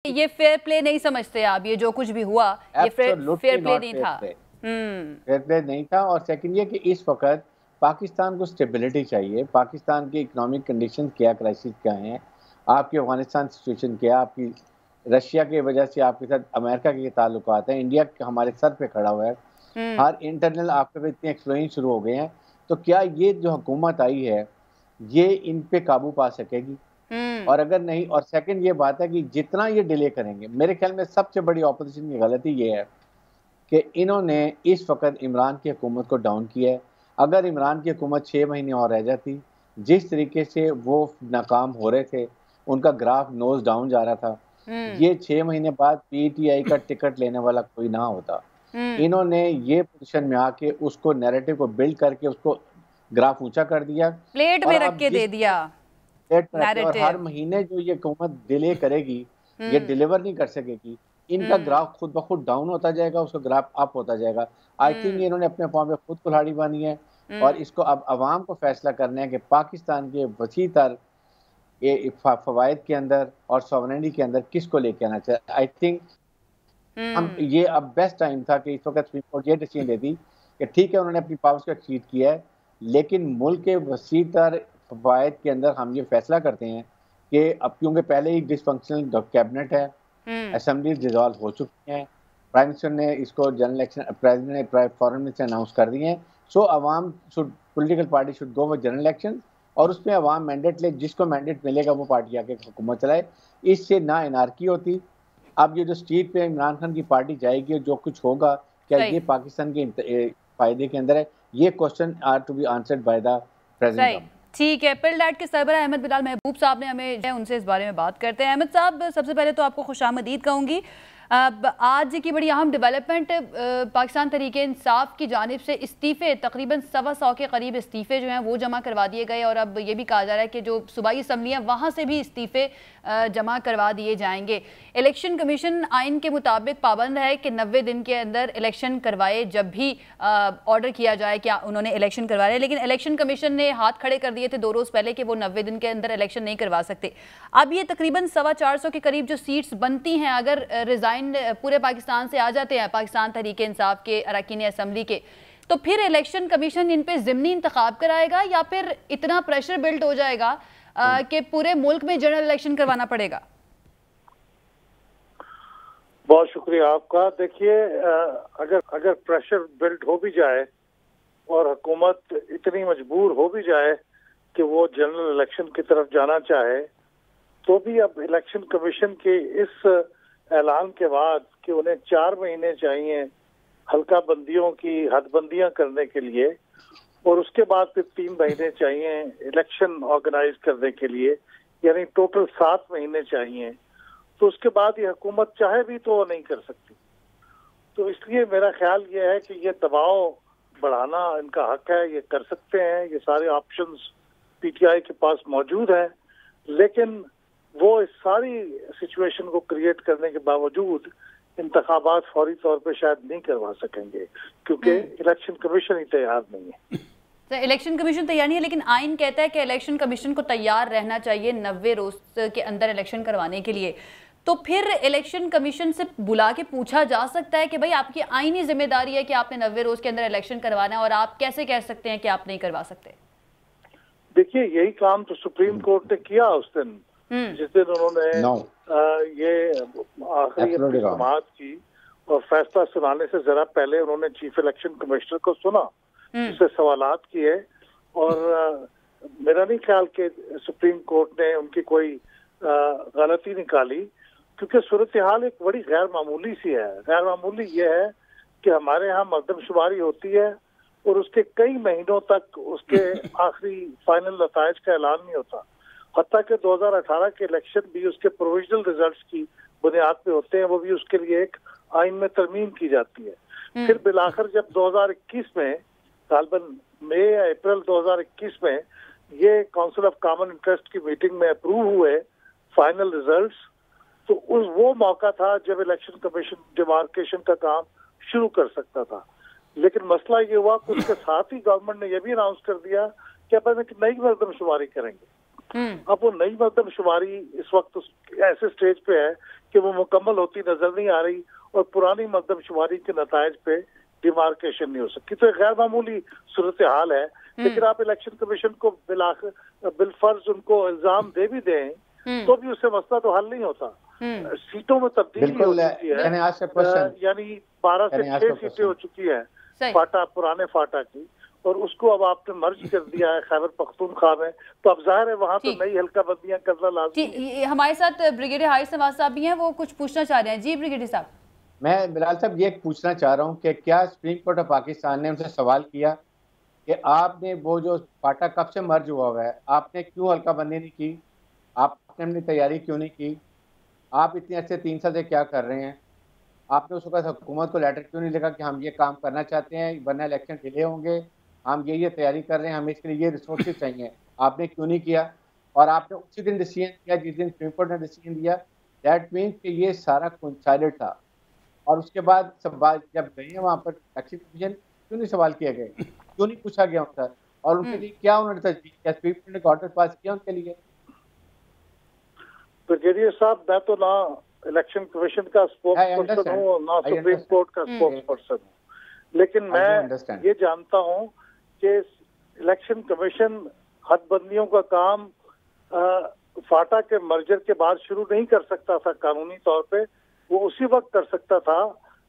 ये fair play नहीं समझते आप? ये जो कुछ भी हुआ ये फेयर प्ले नहीं था। फेयर प्ले नहीं था। और सेकंड ये कि इस वक्त पाकिस्तान को स्टेबिलिटी चाहिए। पाकिस्तान की इकोनॉमिक कंडीशन क्या, क्राइसिस क्या है, आपकी अफगानिस्तान सिचुएशन क्या, आपकी रशिया की वजह से आपके साथ अमेरिका के ताल्लुकात हैं, इंडिया हमारे सर पे खड़ा हुआ है, हर इंटरनल आपके पे इतने एक्सप्लोजन शुरू हो गए हैं। तो क्या ये जो हुकूमत आई है ये इन पे काबू पा सकेगी? और अगर नहीं, और सेकंड ये बात है कि जितना ये डिले करेंगे, मेरे ख्याल में सबसे बड़ी ऑपोजिशन की गलती ये है कि इन्होंने इस वक्त इमरान की हुकूमत को डाउन किया है। अगर इमरान की हुकूमत 6 महीने और रह जाती, जिस तरीके से वो नाकाम हो रहे थे, उनका ग्राफ नोज डाउन जा रहा था, ये 6 महीने बाद पीटीआई का टिकट लेने वाला कोई ना होता। इन्होंने ये पोजीशन में आके उसको नैरेटिव को बिल्ड करके उसको ग्राफ ऊंचा कर दिया, प्लेट में रख के दे दिया और हर महीने जो ये हुकूमत डिले करेगी, ये डिलीवर नहीं कर सकेगी, इनका ग्राफ खुद ब खुद डाउन होता जाएगा, उसका ग्राफ अप होता जाएगा। आई थिंक इन्होंने अपने पाँव पे खुद कुल्हाड़ी बांधी है और इसको अब अवाम को फैसला करना है कि पाकिस्तान के वसी तर फवायद के अंदर और सॉवरेनिटी के अंदर किसको लेके आना चाहिए। आई थिंक हम ये अब बेस्ट टाइम था कि इस वक्त सुप्रीम कोर्ट ये डिसीजन लेती कि ठीक है उन्होंने अपनी पावर्स को एक्सीड किया है, लेकिन मुल्क के वसी तर फवायद के अंदर हम ये फैसला करते हैं कि अब क्योंकि पहले ही डिसफंक्शनल कैबिनेट है, असेंबली डिजॉल्व हो चुकी है, प्राइम मिनिस्टर ने इसको जनरल इलेक्शन, प्रेसिडेंट ने फॉरेन मिनिस्टर अनाउंस कर दिए हैं। सो अवाम should, political party should go with general election और उसमें अवाम मैंडेट ले, जिसको मैंडेट मिलेगा वो पार्टी आके हुकूमत चलाए। इससे ना एनार्की होती। अब ये जो स्ट्रीट पे इमरान खान की पार्टी जाएगी और जो कुछ होगा, क्या ये पाकिस्तान के फायदे के अंदर है? ये question are to be answered by the president. ठीक है, पिलडैट के सरबराह अहमद बिलाल महबूब साहब ने हमें उनसे इस बारे में बात करते हैं। अहमद साहब, सबसे पहले तो आपको खुशामदीद कहूँगी। आज की बड़ी अहम डेवलपमेंट पाकिस्तान तहरीके इंसाफ की जानिब से इस्तीफ़े, तकरीबन 125 के करीब इस्तीफ़े जो हैं वो जमा करवा दिए गए और अब ये भी कहा जा रहा है कि जो सूबाई असम्बलियाँ वहाँ से भी इस्तीफ़े जमा करवा दिए जाएंगे। इलेक्शन कमीशन आइन के मुताबिक पाबंद है कि 90 दिन के अंदर इलेक्शन करवाए, जब भी ऑर्डर किया जाए कि उन्होंने इलेक्शन करवाए, लेकिन इलेक्शन कमीशन ने हाथ खड़े कर दिए थे 2 रोज़ पहले कि वो 90 दिन के अंदर इलेक्शन नहीं करवा सकते। अब ये तकरीबन 425 के करीब जो सीट्स बनती हैं, अगर रिज़ाइन पूरे पाकिस्तान से आ जाते हैं, पाकिस्तान तहरीके इंसाफ के अरकान असम्बली के, तो फिर इलेक्शन कमीशन इन पे ज़िमनी इंतखाब कराएगा या फिर इतना प्रेशर बिल्ड हो जाएगा कि पूरे मुल्क में जनरल इलेक्शन करवाना पड़ेगा? बहुत शुक्रिया आपका। देखिए, अगर प्रेशर बिल्ड हो भी जाए और हुकूमत इतनी मजबूर हो भी जाए कि वो जनरल इलेक्शन की तरफ जाना चाहे, तो भी अब इलेक्शन कमीशन के इस ऐलान के बाद कि उन्हें 4 महीने चाहिए हल्का बंदियों की हदबंदियां करने के लिए और उसके बाद फिर 3 महीने चाहिए इलेक्शन ऑर्गेनाइज करने के लिए, यानी टोटल 7 महीने चाहिए, तो उसके बाद ये हुकूमत चाहे भी तो नहीं कर सकती। तो इसलिए मेरा ख्याल ये है कि ये दबाव बढ़ाना इनका हक है, ये कर सकते हैं, ये सारे ऑप्शंस पीटीआई के पास मौजूद हैं, लेकिन वो इस सारी सिचुएशन को क्रिएट करने के बावजूद इंतखाबात फौरी तौर पे शायद नहीं करवा सकेंगे क्योंकि इलेक्शन कमीशन ही तैयार नहीं है। तो इलेक्शन कमीशन तैयार नहीं है, लेकिन आइन कहता है कि इलेक्शन कमीशन को तैयार रहना चाहिए 90 रोज के अंदर इलेक्शन करवाने के लिए। तो फिर इलेक्शन कमीशन से बुला के पूछा जा सकता है कि भाई आपकी आईनी जिम्मेदारी है कि आपने 90 रोज के अंदर इलेक्शन करवाना है और आप कैसे कह सकते हैं कि आप नहीं करवा सकते? देखिए, यही काम तो सुप्रीम कोर्ट ने किया उस दिन, जिस दिन उन्होंने ये आखिरी अपनी समाअत की और फैसला सुनाने से जरा पहले उन्होंने चीफ इलेक्शन कमिश्नर को सुना, उससे सवालात किए और मेरा नहीं ख्याल कि सुप्रीम कोर्ट ने उनकी कोई गलती निकाली, क्योंकि सूरत हाल एक बड़ी गैर मामूली सी है। गैर मामूली ये है कि हमारे यहाँ मर्दमशुमारी होती है और उसके कई महीनों तक उसके आखिरी फाइनल नताइज का ऐलान नहीं होता। हत्ता के 2018 के इलेक्शन भी उसके प्रोविजनल रिजल्ट्स की बुनियाद पे होते हैं, वो भी उसके लिए एक आइन में तरमीम की जाती है। फिर बिलाखिर जब 2021 में गालबन मई या अप्रैल 2021 में ये काउंसिल ऑफ कॉमन इंटरेस्ट की मीटिंग में अप्रूव हुए फाइनल रिजल्ट्स, तो वो मौका था जब इलेक्शन कमीशन डिमार्केशन का काम शुरू कर सकता था। लेकिन मसला ये हुआ कि उसके साथ ही गवर्नमेंट ने यह भी अनाउंस कर दिया कि अपन एक नई मर्दमशुमारी करेंगे। अब वो नई मर्दमशुमारी इस वक्त ऐसे स्टेज पे है कि वो मुकम्मल होती नजर नहीं आ रही और पुरानी मर्दमशुमारी के नतायज पे डिमार्केशन नहीं हो सकती। तो एक गैर मामूली सूरत हाल है। लेकिन आप इलेक्शन कमीशन को बिलफर्ज उनको इल्जाम दे भी दें तो भी उससे मसला तो हल नहीं होता। सीटों में तब्दीली हो चुकी है, यानी 12 से 6 सीटें हो चुकी है फाटा, पुराने फाटा की, और उसको अब आपने मर्ज कर दिया है खैबर पख्तूनख्वा में, तो अब जाहिर है वहाँ तो नई हल्का बंदियां करना लाज़मी है। हमारे साथ ब्रिगेडियर हारिस नवाज साहब भी हैं, वो कुछ पूछना चाह रहे हैं। जी ब्रिगेडियर साहब। मैं बिलाल साहब ये पूछना चाह रहा हूँ कि क्या सुप्रीम कोर्ट ऑफ पाकिस्तान ने उनसे सवाल किया कि आपने वो जो फाटा कब से मर्ज हुआ है, आपने क्यों हल्का बंदी नहीं की, आपने अपनी तैयारी क्यों नहीं की, आप इतने अच्छे 3 साल से क्या कर रहे हैं, आपने उस वक्त हुकूमत को लेटर क्यों नहीं लिखा कि हम ये काम करना चाहते हैं वरना इलेक्शन डिले होंगे, हम ये तैयारी कर रहे हैं, हमें इसके लिए ये रिसोर्सेज चाहिए, आपने क्यों नहीं किया? और आपने उसी दिन डिसीजन किया जिस दिन सुप्रीम कोर्ट ने डिसीजन दिया। दैट मीन्स कि ये सारा कोइंसाइडेड था। और उसके बाद सब जब गए हैं वहाँ पर इलेक्शन कमीशन, क्यों नहीं सवाल किए गए, क्यों नहीं पूछा गया उनसे, और उनके लिए क्या उन्होंने तजवीज़ किया, सुप्रीम कोर्ट ने ऑर्डर पास किया उनके लिए? ब्रिगेडियर साहब, मैं तो ना इलेक्शन कमीशन का स्पोक्सपर्सन हूँ ना सुप्रीम कोर्ट का स्पोक्सपर्सन हूँ, लेकिन मैं ये जानता हूँ कि इलेक्शन कमीशन हदबंदियों का काम फाटा के मर्जर के बाद शुरू नहीं कर सकता था कानूनी तौर पे। वो उसी वक्त कर सकता था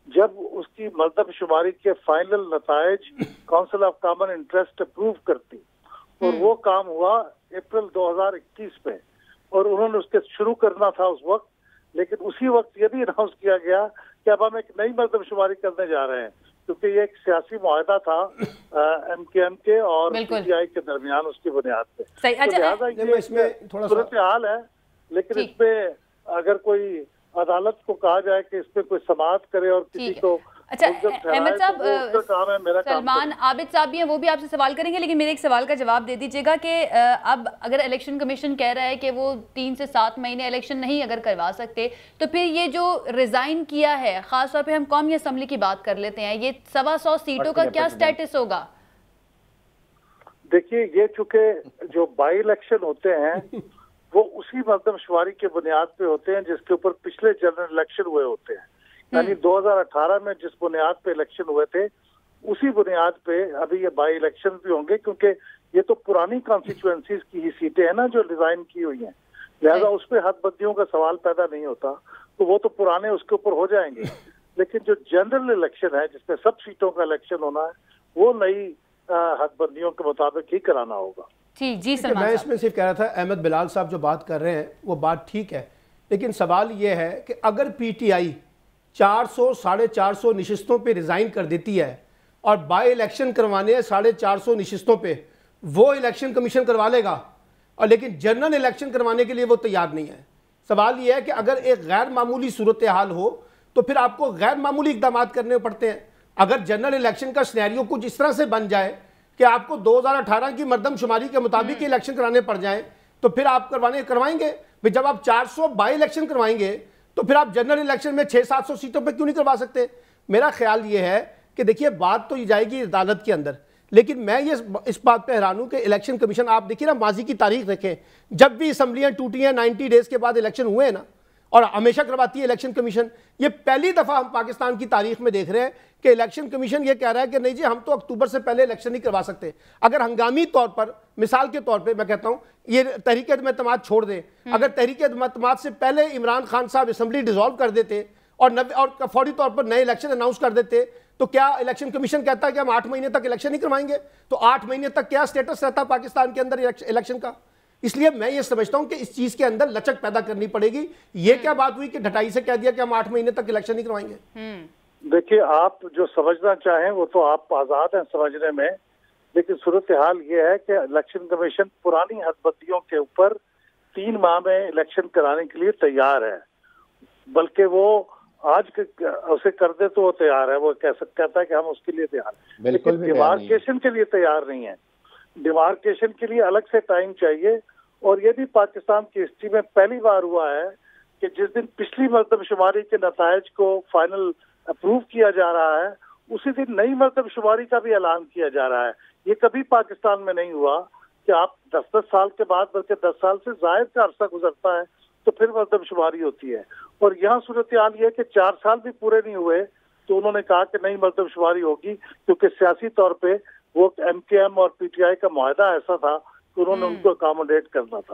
जब उसकी मर्दमशुमारी के फाइनल नतायज council of common interest approve करती, और वो काम हुआ अप्रैल 2021 में, और उन्होंने उसके शुरू करना था उस वक्त। लेकिन उसी वक्त ये भी अनाउंस किया गया कि अब हम एक नई मर्दमशुमारी करने जा रहे हैं, क्योंकि ये एक सियासी मुआहदा था MKM के और PTI के दरमियान, उसकी बुनियाद पे। तो लिहाजा ये इसमें थोड़ा सूरत हाल है। लेकिन इसमें अगर कोई अदालत को कहा जाए कि इसमें कोई समाअत करे और किसी को, अच्छा अहमद साहब, सलमान आबिद साहब भी हैं, वो भी आपसे सवाल करेंगे, लेकिन मेरे एक सवाल का जवाब दे दीजिएगा कि अब अगर इलेक्शन कमीशन कह रहा है कि वो 3 से 7 महीने इलेक्शन नहीं अगर करवा सकते, तो फिर ये जो रिजाइन किया है, खासतौर पे हम कौमी असम्बली की बात कर लेते हैं, ये 125 सीटों का क्या स्टेटस होगा? देखिए, ये चूंकि जो बाई इलेक्शन होते हैं वो उसी मर्दमशुमारी के बुनियाद पे होते हैं जिसके ऊपर पिछले जनरल इलेक्शन हुए होते हैं। यानी 2018 में जिस बुनियाद पे इलेक्शन हुए थे, उसी बुनियाद पे अभी ये बाई इलेक्शन भी होंगे, क्योंकि ये तो पुरानी कॉन्स्टिट्यूएंसीज की ही सीटें हैं ना जो डिजाइन की हुई हैं, लिहाजा उस पर हदबंदियों का सवाल पैदा नहीं होता, तो वो तो पुराने उसके ऊपर हो जाएंगे। लेकिन जो जनरल इलेक्शन है जिसमें सब सीटों का इलेक्शन होना है, वो नई हदबंदियों के मुताबिक ही कराना होगा। जी मैं इसमें सिर्फ कह रहा था, अहमद बिलाल साहब जो बात कर रहे हैं वो बात ठीक है, लेकिन सवाल ये है कि अगर PTI 400 साढ़े 400 नशिस्तों पे रिज़ाइन कर देती है और बाई इलेक्शन करवाने हैं 450 नशिस्तों पे, वो इलेक्शन कमीशन करवा लेगा, और लेकिन जनरल इलेक्शन करवाने के लिए वो तैयार नहीं है। सवाल ये है कि अगर एक गैर मामूली सूरत हाल हो तो फिर आपको गैर मामूली इकदाम करने पड़ते हैं। अगर जनरल इलेक्शन का सिनेरियो कुछ इस तरह से बन जाए कि आपको 2018 की मर्दमशुमारी के मुताबिक इलेक्शन कराने पड़ जाए, तो फिर आप करवाएंगे भाई। जब आप 400 बाई इलेक्शन करवाएंगे तो फिर आप जनरल इलेक्शन में 600-700 सीटों पे क्यों नहीं करवा सकते? मेरा ख्याल ये है कि देखिए, बात तो ये जाएगी अदालत के अंदर, लेकिन मैं ये इस बात पे हैरान हूँ कि इलेक्शन कमीशन, आप देखिए ना, माजी की तारीख देखें, जब भी असम्बलियाँ टूटी हैं 90 डेज के बाद इलेक्शन हुए हैं ना, और हमेशा करवाती है इलेक्शन कमीशन। ये पहली दफ़ा हम पाकिस्तान की तारीख में देख रहे हैं कि इलेक्शन कमीशन ये कह रहा है कि नहीं जी, हम तो अक्टूबर से पहले इलेक्शन नहीं करवा सकते। अगर हंगामी तौर पर, मिसाल के तौर पे मैं कहता हूँ, ये तहरीक एतमाद छोड़ दें, अगर तहरीक एतमाद से पहले इमरान खान साहब असम्बली डिसॉल्व कर देते और फौरी तौर पर नए इलेक्शन अनाउंस कर देते, तो क्या इलेक्शन कमीशन कहता है कि हम 8 महीने तक इलेक्शन नहीं करवाएंगे? तो 8 महीने तक क्या स्टेटस रहता पाकिस्तान के अंदर इलेक्शन का? इसलिए मैं ये समझता हूं कि इस चीज के अंदर लचक पैदा करनी पड़ेगी। ये क्या बात हुई कि ढटाई से कह दिया कि हम 8 महीने तक इलेक्शन नहीं करवाएंगे? देखिए, आप जो समझना चाहें वो तो आप आजाद हैं समझने में, लेकिन सूरत हाल ये है कि इलेक्शन कमीशन पुरानी हदबंदियों के ऊपर 3 माह में इलेक्शन कराने के लिए तैयार है। बल्कि वो आज उसे कर दे तो वो तैयार है, वो कहता है कि हम उसके लिए तैयार हैं, लेकिन डिमार्केशन के लिए तैयार नहीं है। डिमार्केशन के लिए अलग से टाइम चाहिए, और ये भी पाकिस्तान की हिस्ट्री में पहली बार हुआ है कि जिस दिन पिछली मर्दमशुमारी के नतायज को फाइनल अप्रूव किया जा रहा है, उसी दिन नई मर्दमशुमारी का भी ऐलान किया जा रहा है। ये कभी पाकिस्तान में नहीं हुआ कि आप 10-10 साल के बाद, बल्कि 10 साल से जायद का अरसा गुजरता है तो फिर मर्दमशुमारी होती है। और यहाँ सूरत हाल ये है कि 4 साल भी पूरे नहीं हुए तो उन्होंने कहा कि नहीं मर्दमशुमारी होगी, क्योंकि सियासी तौर पे वो MKM और PTI का मुआहदा ऐसा था कि उन्होंने उनको अकोमोडेट करना था।